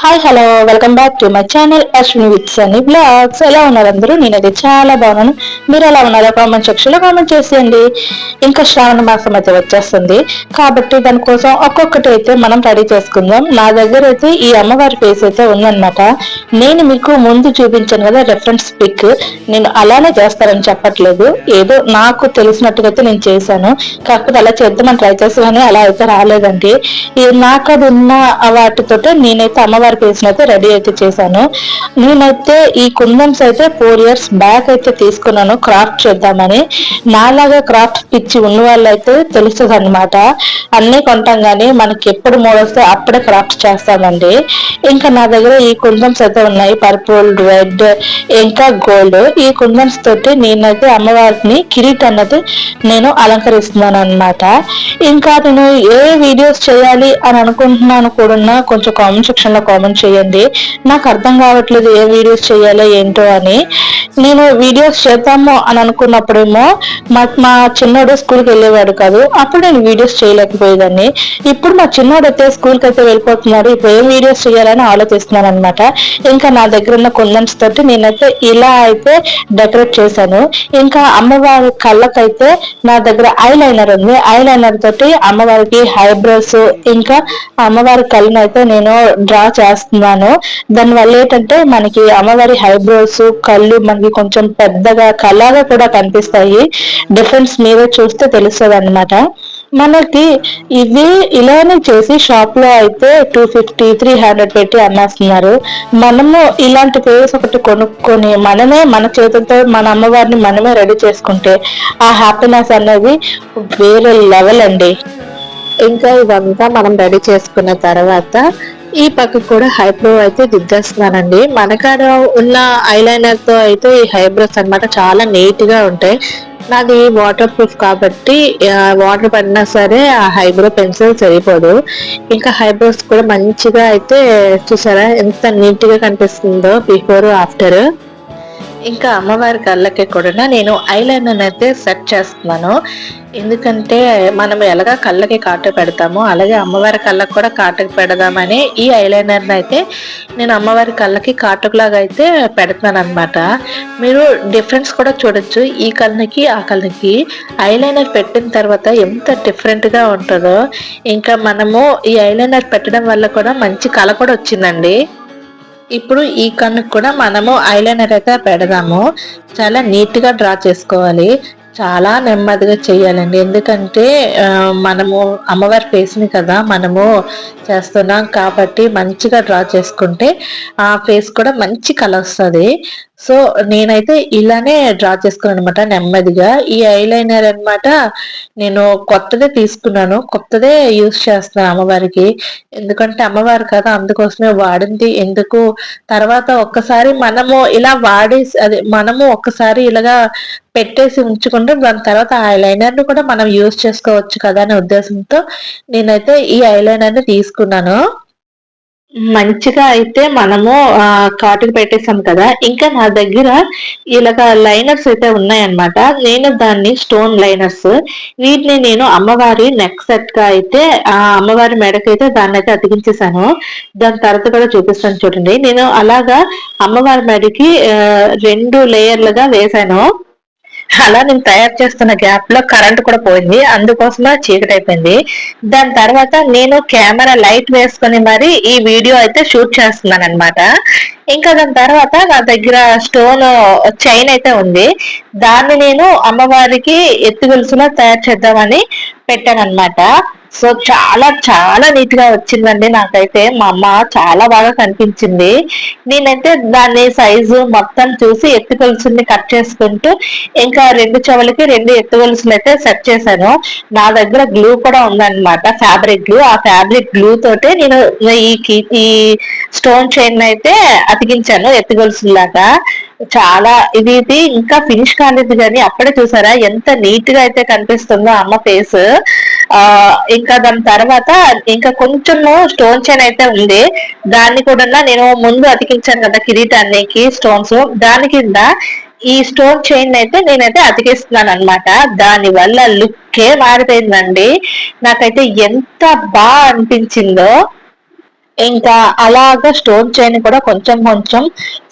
Hi hello welcome back to my channel Ashwini with Sunny blogs. ఎలా ఉన్నారు అందరూ? నేనైతే చాలా బాగున్నాను. మీరు ఎలా ఉన్నారో కామెంట్ సెక్షన్ లో కామెంట్ చేసేయండి. ఇంకా శ్రావణ మాసం అయితే వచ్చేస్తుంది కాబట్టి దానికోసం ఒక్కొక్కటి అయితే మనం రెడీ చేసుకుందాం. నా దగ్గర అయితే ఈ అమ్మవారి ఫేస్ అయితే ఉందన్నమాట. నేను మీకు ముందు చూపించాను కదా రెఫరెన్స్ పిక్, నేను అలానే చేస్తానని చెప్పట్లేదు, ఏదో నాకు తెలిసినట్టుగా అయితే నేను చేశాను. కాకపోతే అలా చేద్దామని ట్రై చేసి కానీ అలా అయితే రాలేదండి. నాకు అది ఉన్న వాటితో నేనైతే అమ్మవారి ఫేస్ అయితే రెడీ అయితే చేశాను. నేనైతే ఈ కుందన్స్ అయితే 4 years బ్యాక్ అయితే తీసుకున్నాను క్రాఫ్ట్ చేద్దామని. నాలాగా క్రాఫ్ట్ పిచ్చి ఉన్న వాళ్ళు అయితే తెలుస్తుంది అనమాట. అన్నీ కొంటాం కానీ మనకి ఎప్పుడు మోడల్స్తే అప్పుడే క్రాఫ్ట్ చేస్తామండి. ఇంకా నా దగ్గర ఈ కుందన్స్ అయితే ఉన్నాయి, పర్పుల్, రెడ్, ఇంకా గోల్డ్. ఈ కుందన్స్ తోటి నేనైతే అమ్మవారిని కిరీట్ అన్నది నేను అలంకరిస్తున్నాను అనమాట. ఇంకా నేను ఏ వీడియోస్ చేయాలి అని అనుకుంటున్నాను కూడా కొంచెం కామెంట్ సెక్షన్ లో కామెంట్ చేయండి. నాకు అర్థం కావట్లేదు ఏ వీడియోస్ చేయాలో ఏంటో అని. నేను వీడియోస్ చేద్దాము అని అనుకున్నప్పుడేమో మా చిన్నోడు స్కూల్కి వెళ్ళేవాడు కాదు, అప్పుడు నేను వీడియోస్ చేయలేకపోయేదాన్ని. ఇప్పుడు మా చిన్నోడు అయితే స్కూల్కి అయితే వెళ్ళిపోతున్నాడు, ఇప్పుడు ఏం వీడియోస్ చేయాలని ఆలోచిస్తున్నాను అనమాట. ఇంకా నా దగ్గర ఉన్న కుందన్స్ తోటి నేనైతే ఇలా అయితే డెకరేట్ చేశాను. ఇంకా అమ్మవారి కళ్ళకైతే నా దగ్గర ఐ లైనర్ ఉంది. ఐ లైనర్ తోటి అమ్మవారికి ఐబ్రోస్ ఇంకా అమ్మవారి కళ్ళను అయితే నేను డ్రా చేస్తున్నాను. దానివల్ల ఏంటంటే మనకి అమ్మవారి ఐబ్రోస్ కళ్ళు మనకి కొంచెం పెద్దగా కళగా కూడా కనిపిస్తాయి. డిఫరెన్స్ మీరే చూస్తే తెలుస్తుంది అనమాట. మనకి ఇవి ఇలానే చేసి షాప్ లో అయితే 250-300 పెట్టి అమ్మేస్తున్నారు. మనము ఇలాంటి ఫేస్ ఒకటి కొనుక్కొని మనమే మన చేతులతో మన అమ్మవారిని మనమే రెడీ చేసుకుంటే ఆ హ్యాపీనెస్ అనేది వేరే లెవెల్ అండి. ఇంకా ఇదంతా మనం రెడీ చేసుకున్న తర్వాత ఈ పక్క కూడా హైబ్రో అయితే దిద్దేస్తున్నానండి. మనకాడ ఉన్న ఐలైనర్ తో అయితే ఈ హైబ్రోస్ అనమాట చాలా నీట్ గా ఉంటాయి. నాది వాటర్ ప్రూఫ్ కాబట్టి వాటర్ పడినా సరే ఆ హైబ్రో పెన్సిల్ సరిపోదు. ఇంకా హైబ్రోస్ కూడా మంచిగా అయితే చూసారా ఎంత నీట్ గా కనిపిస్తుందో బిఫోర్ ఆఫ్టర్. ఇంకా అమ్మవారి కళ్ళకి కూడా నేను ఐలైనర్ అయితే సెట్ చేస్తున్నాను. ఎందుకంటే మనం ఎలాగా కళ్ళకి కాటు పెడతామో అలాగే అమ్మవారి కళ్ళకి కూడా కాటుకు పెడదామని ఈ ఐలైనర్ అయితే నేను అమ్మవారి కళ్ళకి కాటుకులాగా అయితే పెడుతున్నాను అనమాట. మీరు డిఫరెన్స్ కూడా చూడొచ్చు, ఈ కళ్ళకి ఆ కళ్ళకి ఐలైనర్ పెట్టిన తర్వాత ఎంత డిఫరెంట్ గా ఉంటుందో. ఇంకా మనము ఈ ఐలైనర్ పెట్టడం వల్ల కూడా మంచి కళ కూడా వచ్చిందండి. ఇప్పుడు ఈ కన్నుకు కూడా మనము ఐలైనర్ అయితే పెడదాము. చాలా నీట్ గా డ్రా చేసుకోవాలి, చాలా నెమ్మదిగా చేయాలండి. ఎందుకంటే మనము అమ్మవారి ఫేస్ ని కదా మనము చేస్తున్నాం కాబట్టి మంచిగా డ్రా చేసుకుంటే ఆ ఫేస్ కూడా మంచి కలర్ వస్తుంది. సో నేనైతే ఇలానే డ్రా చేసుకున్నాను అనమాట నెమ్మదిగా. ఈ ఐలైనర్ అనమాట నేను కొత్తదే తీసుకున్నాను, కొత్తదే యూస్ చేస్తున్నాను అమ్మవారికి. ఎందుకంటే అమ్మవారు కదా అందుకోసమే వాడింది ఎందుకు, తర్వాత ఒక్కసారి మనము ఇలా వాడేసి అదే మనము ఒక్కసారి ఇలాగా పెట్టేసి ఉంచుకుంటే దాని తర్వాత ఆ ఐలైనర్ ని కూడా మనం యూజ్ చేసుకోవచ్చు కదా అనే ఉద్దేశంతో నేనైతే ఈ ఐలైనర్ ని తీసుకున్నాను. మంచిగా అయితే మనము కాటుకు పెట్టేసాం కదా. ఇంకా నా దగ్గర ఇలాగ లైనర్స్ అయితే ఉన్నాయన్నమాట. నేను దాన్ని స్టోన్ లైనర్స్, వీటిని నేను అమ్మవారి నెక్ సెట్ గా అయితే ఆ అమ్మవారి మెడకైతే దాన్ని అయితే అతికించేసాను. దాని తర్వాత కూడా చూపిస్తాను చూడండి. నేను అలాగా అమ్మవారి మెడకి 2 లేయర్లుగా వేసాను. అలా నేను తయారు చేస్తున్న గ్యాప్ లో కరెంట్ కూడా పోయింది, అందుకోసమే చీకటి అయిపోయింది. దాని తర్వాత నేను కెమెరా లైట్ వేసుకొని మరి ఈ వీడియో అయితే షూట్ చేస్తున్నాను అనమాట. ఇంకా దాని తర్వాత నా దగ్గర స్టోన్ చైన్ అయితే ఉంది, దాన్ని నేను అమ్మవారికి ఎత్తు గొలుసులా తయారు చేద్దామని పెట్టాను అనమాట. సో చాలా చాలా నీట్ గా వచ్చిందండి. నాకైతే మా అమ్మ చాలా బాగా కనిపించింది. నేనైతే దాని సైజు మొత్తం చూసి ఎత్తు గొలుసుని కట్ చేసుకుంటూ ఇంకా 2 చెవులకి 2 ఎత్తు గొలుసులు అయితే సెట్ చేశాను. నా దగ్గర గ్లూ కూడా ఉందన్నమాట, ఫ్యాబ్రిక్ గ్లూ. ఆ ఫ్యాబ్రిక్ గ్లూ తోటే నేను ఈ స్టోన్ చైన్ అయితే అతికించాను ఎత్తు గొలుసులాగా. చాలా ఇది ఇంకా ఫినిష్ కాలేదు కానీ అప్పుడే చూసారా ఎంత నీట్ గా అయితే కనిపిస్తుందో అమ్మ ఫేస్. ఇంకా దాని తర్వాత ఇంకా కొంచెము స్టోన్ చైన్ అయితే ఉంది, దాన్ని కూడా నేను ముందు అతికించాను కదా కిరీటానికి స్టోన్స్, దాని కింద ఈ స్టోన్ చైన్ అయితే నేనైతే అతికిస్తున్నాను అనమాట. దాని వల్ల లుక్కే మారిపోయిందండి. నాకైతే ఎంత బాగా అనిపించిందో. ఇంకా అలాగా స్టోర్ చేయని కూడా కొంచెం కొంచెం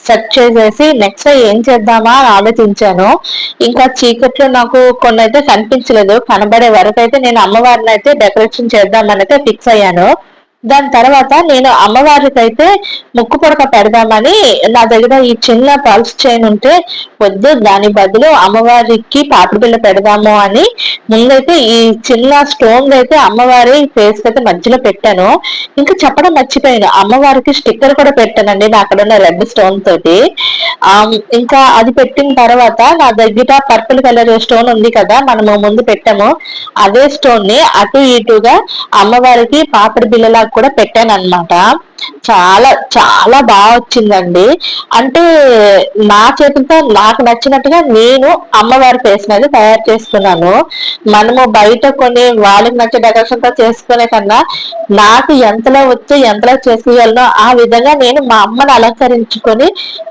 సెట్ చేసేసి నెక్స్ట్ ఏం చేద్దామా అని ఆలోచించాను. ఇంకా చీకట్లో నాకు కొన్ని అయితే కనిపించలేదు. కనబడే వరకు అయితే నేను అమ్మవారిని అయితే డెకరేషన్ చేద్దామని అయితే ఫిక్స్ అయ్యాను. దాని తర్వాత నేను అమ్మవారికి అయితే ముక్కు పుడక పెడదామని, నా దగ్గర ఈ చిన్న పల్స్ చైన్ ఉంటే వద్దు దాని బదులు అమ్మవారికి పాపిడి బిళ్ళ పెడదాము అని ముందైతే ఈ చిన్న స్టోన్ అయితే అమ్మవారి ఫేస్ అయితే మధ్యలో పెట్టాను. ఇంకా చెప్పడం మర్చిపోయాను, అమ్మవారికి స్టిక్కర్ కూడా పెట్టానండి నా అక్కడ ఉన్న రెడ్ స్టోన్ తోటి. ఇంకా అది పెట్టిన తర్వాత నా దగ్గర పర్పుల్ కలర్ స్టోన్ ఉంది కదా మనము ముందు పెట్టాము, అదే స్టోన్ ని అటు ఇటుగా అమ్మవారికి పాపిడి బిళ్ళలాగా కూడా పెట్టాను అనమాట. చాలా చాలా బాగా వచ్చిందండి. అంటే నా చేతులతో నాకు నచ్చినట్టుగా నేను అమ్మవారి ఫేస్ మీద తయారు చేసుకున్నాను. మనము బయట కొన్ని వాళ్ళకి నచ్చే డెకరేషన్ తో చేసుకునే కన్నా నాకు ఎంతలో వచ్చి ఎంతలో చేసుకోగలనో ఆ విధంగా నేను మా అమ్మని అలంకరించుకొని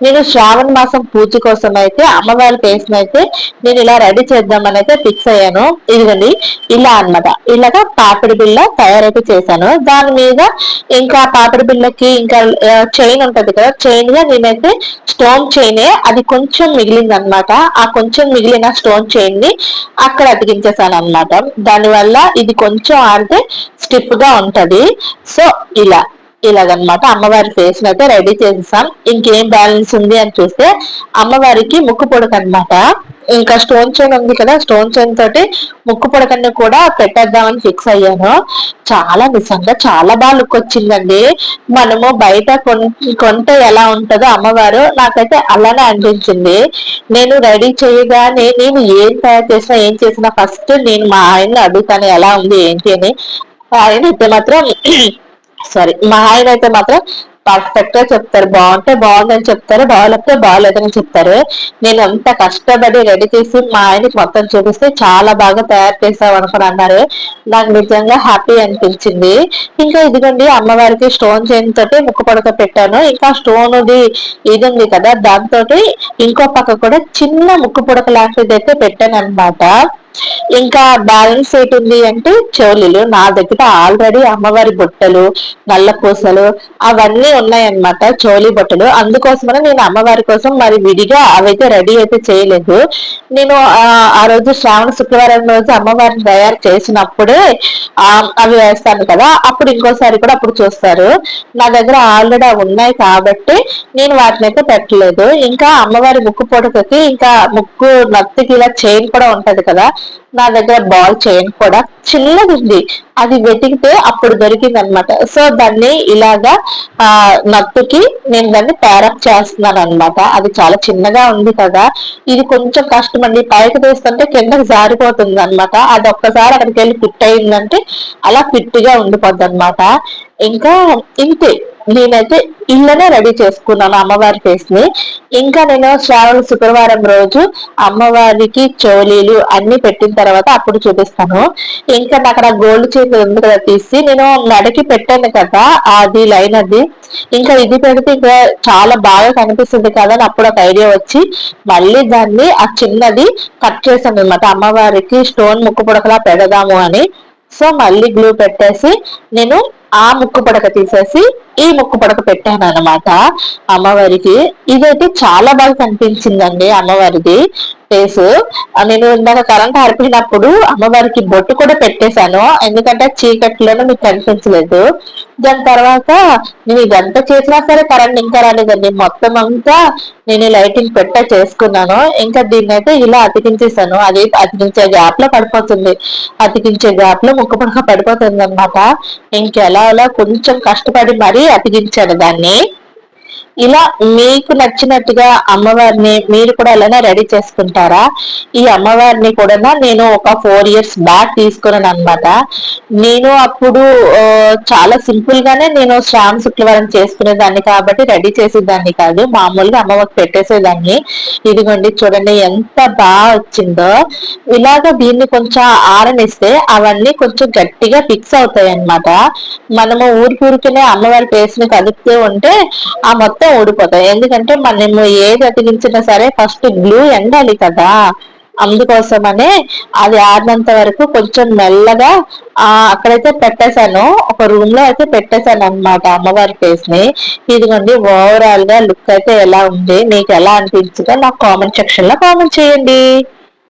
నేను శ్రావణ మాసం పూజ కోసం అయితే అమ్మవారి ఫేస్ అయితే నేను ఇలా రెడీ చేద్దామని అయితే ఫిక్స్ అయ్యాను. ఇదిగోండి ఇలా అన్నమాట. ఇలాగా పాపిడి బిళ్ళ తయారైతే చేశాను. దాని మీద ఇంకా పాపిడి బిళ్ళకి ఇంకా చైన్ ఉంటది కదా, చైన్ గా నేనైతే స్టోన్ చైనే అది కొంచెం మిగిలింది అనమాట. ఆ కొంచెం మిగిలిన స్టోన్ చైన్ ని అక్కడ అతికించేసాను అనమాట. దానివల్ల ఇది కొంచెం ఆడితే స్టిఫ్ గా ఉంటది. సో ఇలా ఇలాగనమాట అమ్మవారి ఫేస్ అయితే రెడీ చేసేసాం. ఇంకేం బ్యాలెన్స్ ఉంది అని చూస్తే అమ్మవారికి ముక్కు పొడక అనమాట. ఇంకా స్టోన్ చైన్ ఉంది కదా, స్టోన్ చైన్ తోటి ముక్కు పొడకన్ని కూడా పెట్టేద్దామని ఫిక్స్ అయ్యాను. చాలా నిజంగా చాలా బాగా లుక్ వచ్చిందండి. మనము బయట కొంటే ఎలా ఉంటుందో అమ్మవారు నాకైతే అలానే అనిపించింది. నేను రెడీ చేయగానే నేను ఏం తయారు చేసినా ఏం చేసినా ఫస్ట్ నేను మా ఆయన్ని అడుగుతాను ఎలా ఉంది ఏంటి అని. ఆయన అయితే మాత్రం మా ఆయన అయితే మాత్రం పర్ఫెక్ట్ గా చెప్తారు. బాగుంటే బాగుందని చెప్తారు, బాగాలేకపోతే బాగాలేదని చెప్తారు. నేను అంత కష్టపడి రెడీ చేసి మా ఆయనకి మొత్తం చూపిస్తే చాలా బాగా తయారు చేసావు అనుకుని అన్నారు. నాకు నిజంగా హ్యాపీ అనిపించింది. ఇంకా ఇదిగోండి అమ్మవారికి స్టోన్ చైన్ తోటి ముక్కు పడక పెట్టాను. ఇంకా స్టోన్ ఇది ఉంది కదా దాంతో ఇంకో పక్క కూడా చిన్న ముక్కు పుడక లాంటిది అయితే పెట్టాను అనమాట. ఇంకా బ్యాలెన్స్ ఏంటుంది అంటే చెవులీలు. నా దగ్గర ఆల్రెడీ అమ్మవారి బుట్టలు, నల్ల పూసలు అవన్నీ ఉన్నాయన్నమాట, చోలీ బుట్టలు. అందుకోసమనే నేను అమ్మవారి కోసం మరి విడిగా అవైతే రెడీ అయితే చేయలేదు. నేను ఆ రోజు శ్రావణ శుక్రవారం రోజు అమ్మవారిని తయారు చేసినప్పుడే అవి వేస్తాను కదా, అప్పుడు ఇంకోసారి కూడా అప్పుడు చూస్తారు. నా దగ్గర ఆల్రెడీ అవి ఉన్నాయి కాబట్టి నేను వాటిని అయితే పెట్టలేదు. ఇంకా అమ్మవారి ముక్కు పొడకకి ఇంకా ముక్కు నత్తికి ఇలా చైన్ కూడా ఉంటది కదా, నా దగ్గర బాల్ చైన్ కూడా చిన్నది ఉంది. అది వెతికితే అప్పుడు దొరికింది అనమాట. సో దాన్ని ఇలాగా నత్తుకి నేను దాన్ని ప్యారప్ చేస్తున్నాను అనమాట. అది చాలా చిన్నగా ఉంది కదా, ఇది కొంచెం కష్టం అండి. పైకి తీస్తుంటే కిందకి జారిపోతుంది అనమాట. అది ఒక్కసారి అక్కడికి వెళ్ళి ఫిట్ అయిందంటే అలా ఫిట్ గా ఉండిపోద్ది అనమాట. ఇంకా ఇంతే, నేనైతే ఇళ్ళనే రెడీ చేసుకున్నాను అమ్మవారి ఫేస్ ని. ఇంకా నేను శ్రావణ శుక్రవారం రోజు అమ్మవారికి చోలీలు అన్ని పెట్టిన తర్వాత అప్పుడు చూపిస్తాను. ఇంకా నాకు అక్కడ గోల్డ్ చైన్ ఉంది కదా తీసి నేను మెడకి పెట్టాను కదా అది లైన్ అది, ఇంకా ఇది పెడితే ఇంకా చాలా బాగా కనిపిస్తుంది కదా అని అప్పుడు ఒక ఐడియా వచ్చి మళ్ళీ దాన్ని ఆ చిన్నది కట్ చేశాను అనమాట, అమ్మవారికి స్టోన్ ముక్కు పుడకలా పెడదాము అని. సో మళ్ళీ గ్లూ పెట్టేసి నేను ఆ ముక్కు పడక తీసేసి ఈ ముక్కు పడక పెట్టాను అనమాట అమ్మవారికి. ఇదైతే చాలా బాగా కనిపించిందండి అమ్మవారిది ఫేసు. నేను ఇందాక కరెంట్ ఆరిపోయినప్పుడు అమ్మవారికి బొట్టు కూడా పెట్టేశాను, ఎందుకంటే చీకట్లోనే మీకు కనిపించలేదు. దాని తర్వాత నేను ఇదంతా చేసినా సరే కరెంట్ ఇంకా రాలేదండి. మొత్తం అంతా నేను లైటింగ్ పెట్టా చేసుకున్నాను. ఇంకా దీన్ని అయితే ఇలా అతికించేసాను. అది అతికించే గ్యాప్ లో పడిపోతుంది, అతికించే గ్యాప్ లో ముక్కు పుడక పడిపోతుంది అనమాట. ఇంకెలా అలా కొంచెం కష్టపడి మరీ అతికించాను దాన్ని. ఇలా మీకు నచ్చినట్టుగా అమ్మవారిని మీరు కూడా అలానే రెడీ చేసుకుంటారా? ఈ అమ్మవారిని కూడా నేను ఒక 4 years బ్యాక్ తీసుకున్నాను అనమాట. నేను అప్పుడు చాలా సింపుల్ గానే నేను శ్రావణ శుక్రవారం చేసుకునేదాన్ని కాబట్టి రెడీ చేసేదాన్ని కాదు, మామూలుగా అమ్మవారికి పెట్టేసేదాన్ని. ఇదిగోండి చూడండి ఎంత బాగా వచ్చిందో. ఇలాగ దీన్ని కొంచెం ఆరనిస్తే అవన్నీ కొంచెం గట్టిగా ఫిక్స్ అవుతాయి అన్నమాట. మనము ఊరికనే అమ్మవారి ఫేస్ ని కలుపుతూ ఉంటే ఆ మొత్తం ఊడిపోతాయి. ఎందుకంటే మనము ఏది అతికించినా సరే ఫస్ట్ గ్లూ ఎండాలి కదా, అందుకోసమనే అది ఆడినంత వరకు కొంచెం మెల్లగా అక్కడైతే పెట్టేశాను, ఒక రూమ్ లో అయితే పెట్టేశాను అనమాట అమ్మవారి ఫేస్ ని. ఇదిగోండి ఓవరాల్ గా లుక్ అయితే ఎలా ఉంది, మీకు ఎలా అనిపించిందో నాకు కామెంట్ సెక్షన్ లో కామెంట్ చేయండి.